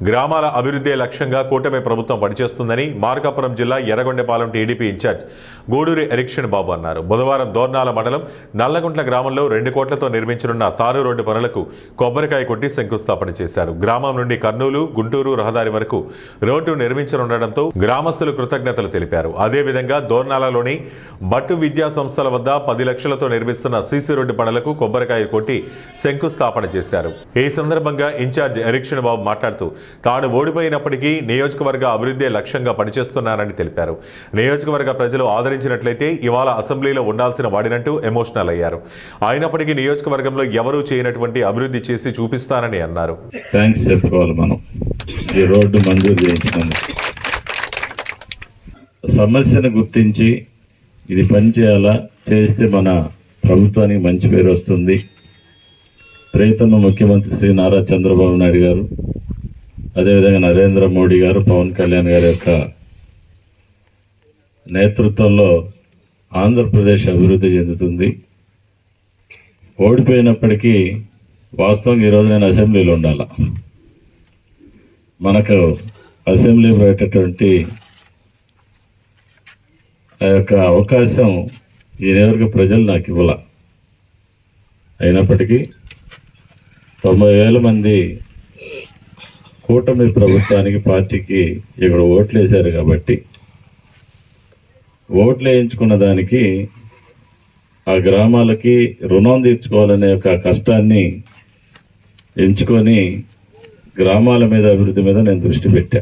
గ్రామాల అభివృద్ధి లక్ష్యంగా కూటమి ప్రభుత్వం పనిచేస్తుందని మార్కాపురం జిల్లా ఎర్రగొండపాలెం టీడీపీ ఇన్ఛార్జ్ గూడూరి ఎరిక్షన్ బాబు అన్నారు. బుధవారం దోర్నాల మండలం నల్లగుంట్ల గ్రామంలో 2 కోట్లతో నిర్మించనున్న తారు రోడ్డు పనులకు కొబ్బరికాయ కొట్టి శంకుస్థాపన చేశారు. గ్రామం నుండి కర్నూలు, గుంటూరు రహదారి వరకు రోడ్డు నిర్మించనుండటంతో గ్రామస్తులు కృతజ్ఞతలు తెలిపారు. అదేవిధంగా దోర్నాలలోని బట్టు విద్యా సంస్థల వద్ద 10 లక్షలతో నిర్మిస్తున్న సీసీ రోడ్డు పనులకు కొబ్బరికాయ కొట్టి శంకుస్థాపన చేశారు. ఈ సందర్భంగా ఇన్ఛార్జ్ ఎరిక్షన్ బాబు మాట్లాడుతూ తాను ఓడిపోయినప్పటికీ నియోజకవర్గ అభివృద్ధి లక్ష్యంగా పనిచేస్తున్నారని తెలిపారు. నియోజకవర్గ ప్రజలు ఆదరించినట్లయితే ఇవాళ అసెంబ్లీలో ఉండాల్సిన వాడినట్టు ఎమోషనల్ అయ్యారు. అయినప్పటికీ నియోజకవర్గంలో ఎవరూ చేయనటువంటి అభివృద్ధి చేసి చూపిస్తానని అన్నారు. థ్యాంక్స్ చెప్పుకోవాలి. మనం ఈ రోడ్డు మంజూరు చేయించినందుకు సమస్యను గుర్తించి ఇది పని చేయాలా, చేస్తే మన ప్రభుత్వానికి మంచి పేరు వస్తుంది. ప్రియతమ ముఖ్యమంత్రి శ్రీ నారా చంద్రబాబు నాయుడు గారు, అదేవిధంగా నరేంద్ర మోడీ గారు, పవన్ కళ్యాణ్ గారి యొక్క నేతృత్వంలో ఆంధ్రప్రదేశ్ అభివృద్ధి చెందుతుంది. ఓడిపోయినప్పటికీ వాస్తవంగా ఈరోజు నేను అసెంబ్లీలో ఉండాల. మనకు అసెంబ్లీ పెట్టేటువంటి ఆ యొక్క అవకాశం ఈ నియోజకవర్గ ప్రజలు నాకు ఇవ్వాల. అయినప్పటికీ 90,000 మంది కూటమి ప్రభుత్వానికి, పార్టీకి ఇక్కడ ఓట్లు వేశారు కాబట్టి ఓట్లు వేయించుకున్న దానికి ఆ గ్రామాలకి రుణం తీర్చుకోవాలనే ఒక కష్టాన్ని ఎంచుకొని గ్రామాల మీద, అభివృద్ధి మీద నేను దృష్టి పెట్టా.